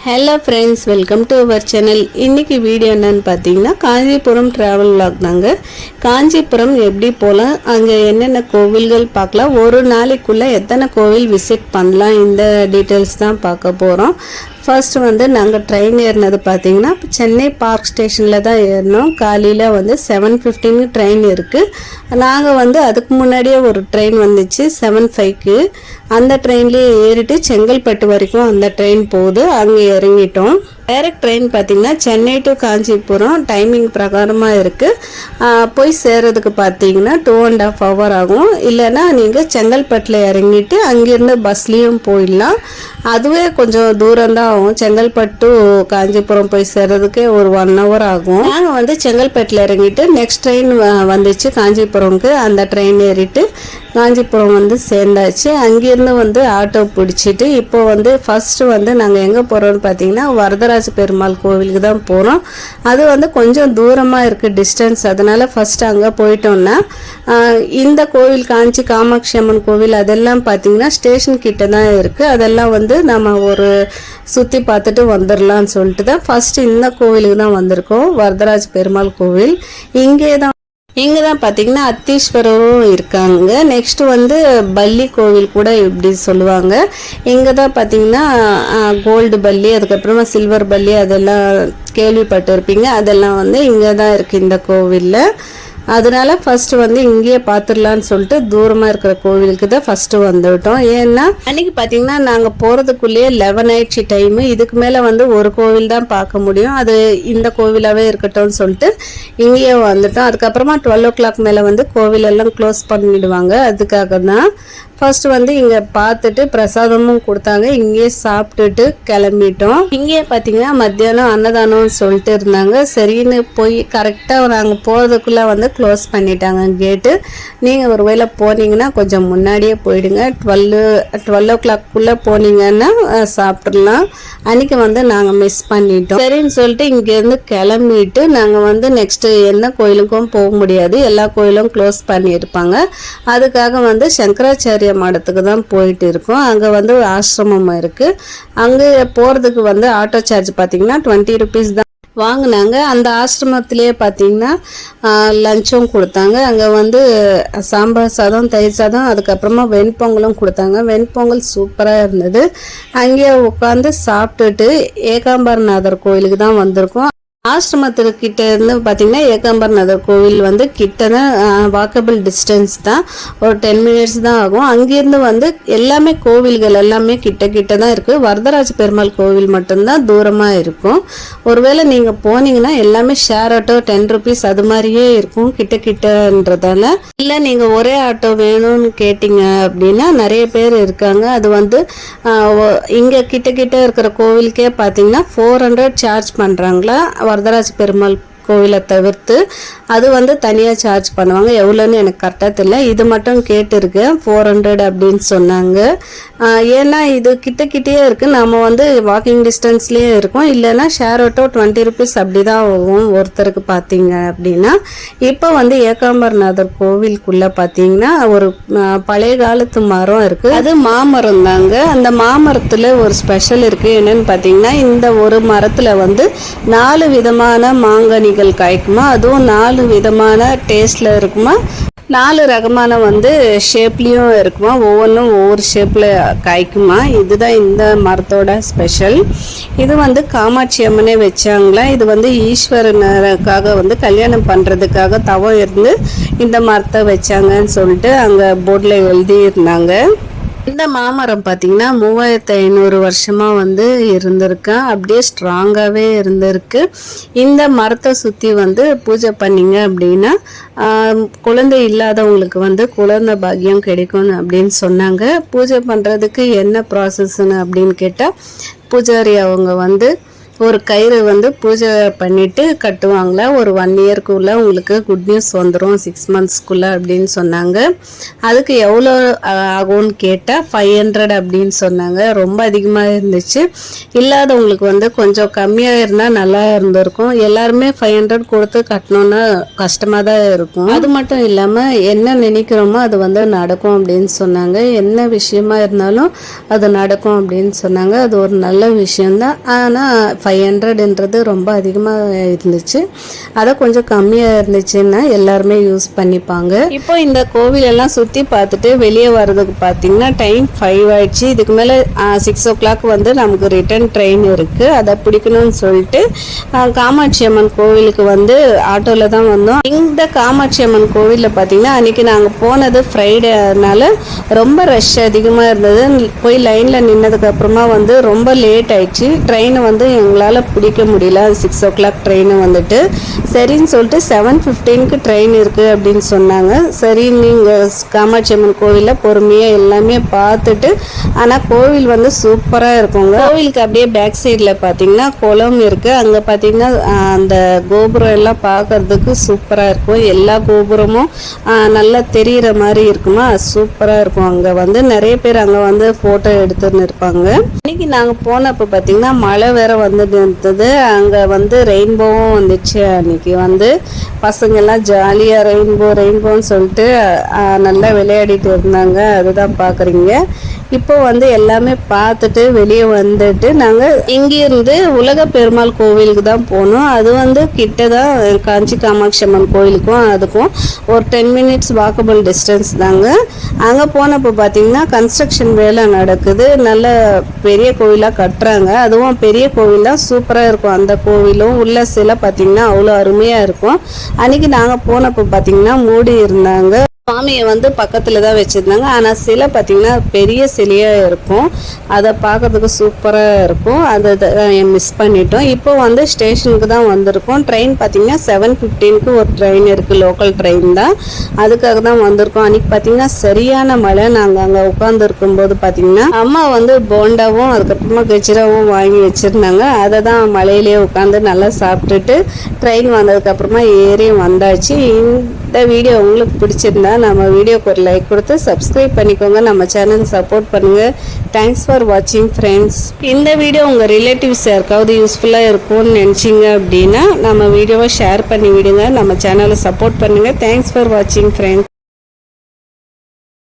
Hello friends, welcome to our channel. இன்றைக்கி video என்னென்னு பார்த்தீங்கன்னா காஞ்சிபுரம் ட்ராவல் விலாக் தாங்க. காஞ்சிபுரம் எப்படி போகலாம், அங்கே என்னென்ன கோவில்கள் பார்க்கலாம், ஒரு நாளைக்குள்ளே எத்தனை கோவில் விசிட் பண்ணலாம், இந்த டீட்டெயில்ஸ் தான் பார்க்க போகிறோம். ஃபர்ஸ்ட் நாங்கள் ட்ரெயின் ஏறினது பார்த்தீங்கன்னா சென்னை பார்க் ஸ்டேஷனில் தான் ஏறினோம். காலையில் 7:15 ட்ரெயின் இருக்குது. நாங்கள் அதுக்கு முன்னாடியே ஒரு ட்ரெயின் வந்துச்சு 7:05க்கு. அந்த ட்ரெயின்லேயே ஏறிட்டு செங்கல்பட்டு வரைக்கும் அந்த ட்ரெயின் போகுது, அங்கே இறங்கிட்டோம். டைரக்ட் ட்ரெயின் பார்த்திங்கன்னா சென்னை டு காஞ்சிபுரம் டைமிங் பிரகாரமாக இருக்குது. போய் சேர்றதுக்கு பார்த்தீங்கன்னா 2.5 hour ஆகும். இல்லைன்னா நீங்கள் செங்கல்பட்டில் இறங்கிட்டு அங்கேருந்து பஸ்லேயும் போயிடலாம். அதுவே கொஞ்சம் தூரம்தான் ஆகும். செங்கல்பட்டு காஞ்சிபுரம் போய் சேர்றதுக்கே ஒரு 1 hour ஆகும். நாங்கள் செங்கல்பட்டில் இறங்கிட்டு நெக்ஸ்ட் ட்ரெயின் வந்துச்சு காஞ்சிபுரம்க்கு. அந்த ட்ரெயின் ஏறிட்டு காஞ்சிபுரம் சேர்ந்தாச்சு. அங்கேருந்து ஆட்டோ பிடிச்சிட்டு இப்போ ஃபஸ்ட்டு நாங்கள் எங்கே போகிறோம்னு பார்த்தீங்கன்னா வரதராஜ பெருமாள் கோவிலுக்கு தான் போகிறோம். அது கொஞ்சம் தூரமாக இருக்குது டிஸ்டன்ஸ். அதனால் ஃபஸ்ட்டு அங்கே போயிட்டோம்னா இந்த கோவில் காஞ்சி காமாட்சி அம்மன் கோவில் அதெல்லாம் பார்த்தீங்கன்னா ஸ்டேஷன் கிட்ட தான் இருக்குது. அதெல்லாம் நம்ம ஒரு சுற்றி பார்த்துட்டு வந்துடலான்னு சொல்லிட்டு தான் ஃபஸ்ட்டு இந்த கோவிலுக்கு தான் வந்திருக்கோம். வரதராஜ பெருமாள் கோவில் இங்கே தான் பார்த்தீங்கன்னா அத்தீஸ்வரரும் இருக்காங்க. நெக்ஸ்ட்டு பல்லி கோவில் கூட இப்படி சொல்லுவாங்க. இங்கே தான் பார்த்தீங்கன்னா கோல்டு பல்லி, அதுக்கப்புறமா சில்வர் பல்லி அதெல்லாம் கேள்விப்பட்டிருப்பீங்க. அதெல்லாம் இங்கே தான் இருக்குது இந்த கோவிலில். அதனால ஃபஸ்ட்டு இங்கேயே பார்த்துடலான்னு சொல்லிட்டு தூரமாக இருக்கிற கோவிலுக்கு தான் ஃபஸ்ட்டு வந்துவிட்டோம். ஏன்னா அன்றைக்கி பார்த்தீங்கன்னா நாங்கள் போகிறதுக்குள்ளேயே 11 ஆயிடுச்சு டைமு. இதுக்கு மேலே ஒரு கோவில் தான் பார்க்க முடியும். அது இந்த கோவிலாகவே இருக்கட்டும்னு சொல்லிட்டு இங்கேயே வந்துட்டோம். அதுக்கப்புறமா 12 o'clock மேலே கோவிலெல்லாம் க்ளோஸ் பண்ணிவிடுவாங்க. அதுக்காக தான் ஃபர்ஸ்ட் இங்கே பார்த்துட்டு பிரசாதமும் கொடுத்தாங்க. இங்கேயே சாப்பிட்டுட்டு கிளம்பிட்டோம். இங்கேயே பார்த்தீங்கன்னா மத்தியானம் அன்னதானம்னு சொல்லிட்டு இருந்தாங்க. சரின்னு போய் கரெக்டாக நாங்கள் போகிறதுக்குள்ளே க்ளோஸ் பண்ணிட்டாங்க கேட்டு. நீங்கள் ஒரு வேளை போனீங்கன்னா கொஞ்சம் முன்னாடியே போயிடுங்க. 12 o'clock போனீங்கன்னா சாப்பிட்றலாம். அன்றைக்கி நாங்கள் மிஸ் பண்ணிட்டோம். சரின்னு சொல்லிட்டு இங்கேருந்து கிளம்பிட்டு நாங்கள் நெக்ஸ்ட்டு எந்த கோயிலுக்கும் போக முடியாது, எல்லா கோயிலும் க்ளோஸ் பண்ணியிருப்பாங்க. அதுக்காக சங்கராச்சாரிய மடத்துக்கு தான் போயிட்டு இருக்கோம். அங்கே ஆசிரமம் இருக்குது. அங்கே போகிறதுக்கு ஆட்டோ சார்ஜ் பார்த்தீங்கன்னா 20 rupees தான் வாங்கினாங்க. அந்த ஆசிரமத்திலே பார்த்தீங்கன்னா லஞ்சும் கொடுத்தாங்க. அங்கே சாம்பார் சாதம், தயிர் சாதம், அதுக்கப்புறமா வெண்பொங்கலும் கொடுத்தாங்க. வெண்பொங்கல் சூப்பராக இருந்தது. அங்கேயே உட்காந்து சாப்பிட்டுட்டு ஏகாம்பரநாதர் கோயிலுக்கு தான் வந்திருக்கோம். ஆசிரமத்துக்கிட்ட இருந்து பார்த்தீங்கன்னா ஏகாம்பரநாதர் கோவில் கிட்ட தான், வாக்கபிள் டிஸ்டன்ஸ் தான், ஒரு 10 minutes தான் ஆகும். அங்கேருந்து எல்லாமே கோவில்கள் எல்லாமே கிட்ட தான் இருக்குது. வரதராஜ பெருமாள் கோவில் மட்டும்தான் தூரமாக இருக்கும். ஒருவேளை நீங்கள் போனீங்கன்னா எல்லாமே ஷேர் ஆட்டோ 10 rupees அது மாதிரியே இருக்கும் கிட்டன்றதால. இல்லை நீங்கள் ஒரே ஆட்டோ வேணும்னு கேட்டிங்க அப்படின்னா நிறைய பேர் இருக்காங்க. அது இங்கே கிட்ட இருக்கிற கோவிலுக்கே பார்த்தீங்கன்னா 400 சார்ஜ் பண்ணுறாங்களா வரதராஜ பெருமாள் கோவிலை தவிர்த்து. அது தனியாக சார்ஜ் பண்ணுவாங்க. எவ்வளோன்னு எனக்கு கரெக்டாக தெரியல. இது மட்டும் கேட்டிருக்கேன் 400 அப்படின்னு சொன்னாங்க. ஏன்னா இது கிட்டே இருக்குது. நம்ம வாக்கிங் டிஸ்டன்ஸ்லேயே இருக்கோம். இல்லைன்னா ஷேர் ஆட்டோ 20 rupees அப்படி தான் ஆகும் ஒருத்தருக்கு பார்த்தீங்க அப்படின்னா. இப்போ ஏகாம்பரநாதர் கோவிலுக்குள்ளே பார்த்தீங்கன்னா ஒரு பழைய காலத்து மரம் இருக்குது. அது மாமரம் தாங்க. அந்த மாமரத்தில் ஒரு ஸ்பெஷல் இருக்குது. என்னன்னு பார்த்தீங்கன்னா இந்த ஒரு மரத்தில் 4 விதமான மாங்கனி காய்க்குமா. அதுவும் 4 விதமான டேஸ்ட்ல இருக்குமா. 4 ரகமான ஷேப்லேயும் இருக்குமா. ஒவ்வொன்றும் ஒவ்வொரு ஷேப்பில் காய்க்குமா. இதுதான் இந்த மரத்தோட ஸ்பெஷல். இது காமாட்சி அம்மனே வச்சாங்களா. இது ஈஸ்வரனுக்காக கல்யாணம் பண்ணுறதுக்காக தவம் இருந்து இந்த மரத்தை வச்சாங்கன்னு சொல்லிட்டு அங்கே போர்டில் எழுதி இருந்தாங்க. இந்த மாமரம் பார்த்தீங்கன்னா 3500 வருஷமாக இருந்திருக்கா. அப்படியே ஸ்ட்ராங்காகவே இருந்திருக்கு. இந்த மரத்தை சுற்றி பூஜை பண்ணிங்க அப்படின்னா குழந்தை இல்லாதவங்களுக்கு குழந்தை பாக்கியம் கிடைக்கும் அப்படின்னு சொன்னாங்க. பூஜை பண்ணுறதுக்கு என்ன ப்ராசஸ்ன்னு அப்படின்னு கேட்டால் பூஜாரி அவங்க ஒரு கயிறு வந்து பூஜை பண்ணிவிட்டு கட்டுவாங்களா. ஒரு 1 இயர்க்குள்ளே உங்களுக்கு குட் நியூஸ் வந்துடும் 6 மந்த்ஸ்க்குள்ளே அப்படின்னு சொன்னாங்க. அதுக்கு எவ்வளோ ஆகும்னு கேட்டால் 500 அப்படின்னு சொன்னாங்க. ரொம்ப அதிகமாக இருந்துச்சு. இல்லாதவங்களுக்கு வந்து கொஞ்சம் கம்மியாக இருந்தால் நல்லா இருந்திருக்கும். எல்லாருமே 500 கொடுத்து கட்டணுன்னா கஷ்டமாக தான் இருக்கும். அது மட்டும் இல்லாமல் என்ன நினைக்கிறோமோ அது வந்து நடக்கும் அப்படின்னு சொன்னாங்க. என்ன விஷயமா இருந்தாலும் அது நடக்கும் அப்படின்னு சொன்னாங்க. அது ஒரு நல்ல விஷயந்தான். ஆனால் 500ன்றது ரொம்ப அதிகமாக இருந்துச்சு. அதை கொஞ்சம் கம்மியாக இருந்துச்சுன்னா எல்லாருமே யூஸ் பண்ணிப்பாங்க. இப்போ இந்த கோவிலெல்லாம் சுற்றி பார்த்துட்டு வெளியே வர்றதுக்கு பார்த்தீங்கன்னா டைம் 5 ஆயிடுச்சு. இதுக்கு மேலே 6 o'clock வந்து நமக்கு ரிட்டர்ன் ட்ரெயின் இருக்குது. அதை பிடிக்கணும்னு சொல்லிட்டு காமாட்சி அம்மன் கோவிலுக்கு வந்து ஆட்டோவில் தான் வந்தோம். இந்த காமாட்சி அம்மன் கோவிலில் பார்த்தீங்கன்னா அன்றைக்கி நாங்கள் போனது ஃப்ரைடேனால ரொம்ப ரஷ் அதிகமாக இருந்தது. போய் லைனில் நின்னதுக்கப்புறமா வந்து ரொம்ப லேட் ஆயிடுச்சு. ட்ரெயின் வந்து எங்களால் பிடிக்க முடியல. 6 o'clock ட்ரெயின் வந்துட்டு சரின்னு சொல்லிட்டு 7:15க்கு ட்ரெயின் இருக்குது அப்படின்னு சொன்னாங்க. சரி நீங்கள் காமாட்சி அம்மன் கோவிலில் பொறுமையாக எல்லாமே பார்த்துட்டு, ஆனால் கோவில் வந்து சூப்பராக இருக்குங்க. கோவிலுக்கு அப்படியே பேக் சைடில் பார்த்தீங்கன்னா குளம் இருக்குது. அங்கே பார்த்தீங்கன்னா அந்த கோபுரம் எல்லாம் பார்க்கறதுக்கு சூப்பராக இருக்கும். எல்லா கோபுரமும் நல்லா தெரிகிற மாதிரி இருக்குமா, சூப்பராக இருக்கும். அங்கே வந்து நிறைய பேர் அங்கே வந்து ஃபோட்டோ எடுத்துன்னு இருப்பாங்க. இன்னைக்கு நாங்கள் போனப்போ பார்த்தீங்கன்னா மழை வேற வந்துட்டு இருந்தது. அங்கே வந்து ரெயின்போவும் வந்துச்சு. அன்னைக்கு வந்து பசங்கள்லாம் ஜாலியாக ரெயின்போன்னு சொல்லிட்டு நல்லா விளையாடிட்டு இருந்தாங்க. அதுதான் பார்க்குறீங்க. இப்போ வந்து எல்லாமே பார்த்துட்டு வெளியே வந்துட்டு நாங்கள் இங்கேருந்து உலக பெருமாள் கோவிலுக்கு தான் போனோம். அது வந்து கிட்ட தான் காஞ்சி காமாட்சி அம்மன் கோவிலுக்கும் அதுக்கும் ஒரு 10 minutes வாக்கபிள் டிஸ்டன்ஸ் தாங்க. அங்கே போனப்போ பார்த்தீங்கன்னா கன்ஸ்ட்ரக்ஷன் வேலை நடக்குது. நல்ல பெரிய கோவிலாக கட்டுறாங்க. அதுவும் பெரிய கோவில் தான், சூப்பராக இருக்கும். அந்த கோவிலும் உள்ள சிலை பார்த்தீங்கன்னா அவ்வளோ அருமையாக இருக்கும். அன்றைக்கி நாங்கள் போனப்போ பார்த்தீங்கன்னா மூடி இருந்தாங்க. சுவாமியை வந்து பக்கத்தில் தான் வச்சுருந்தாங்க. ஆனால் சிலை பார்த்திங்கன்னா பெரிய சிலையாக இருக்கும். அதை பார்க்கறதுக்கு சூப்பராக இருக்கும். அதை மிஸ் பண்ணிட்டோம். இப்போ வந்து ஸ்டேஷனுக்கு தான் வந்திருக்கோம். ட்ரெயின் பார்த்திங்கன்னா 7:15க்கு ஒரு ட்ரெயின் இருக்குது. லோக்கல் ட்ரெயின் தான். அதுக்காக தான் வந்திருக்கோம். அன்றைக்கி பார்த்திங்கன்னா சரியான மழை. நாங்கள் அங்கே உட்காந்துருக்கும்போது பார்த்திங்கன்னா அம்மா வந்து போண்டாவும் அதுக்கப்புறமா கெஜ்ராவும் வாங்கி வச்சுருந்தாங்க. அதை தான் மழையிலே உட்காந்து நல்லா சாப்பிட்டுட்டு ட்ரெயின் வந்ததுக்கப்புறமா ஏறி வந்தாச்சு. இந்த வீடியோ உங்களுக்கு பிடிச்சிருந்தா நம்ம வீடியோக்கு ஒரு லைக் கொடுத்து சப்ஸ்கிரைப் பண்ணிக்கோங்க. நம்ம சேனல் சப்போர்ட் பண்ணுங்கள். தேங்க்ஸ் ஃபார் வாட்சிங் ஃப்ரெண்ட்ஸ். இந்த வீடியோ உங்கள் ரிலேட்டிவ்ஸ் யாருக்காவது யூஸ்ஃபுல்லாக இருக்கும்னு நினச்சிங்க அப்படின்னா நம்ம வீடியோவை ஷேர் பண்ணி விடுங்க. நம்ம சேனலை சப்போர்ட் பண்ணுங்கள். தேங்க்ஸ் ஃபார் வாட்சிங் ஃப்ரெண்ட்ஸ்.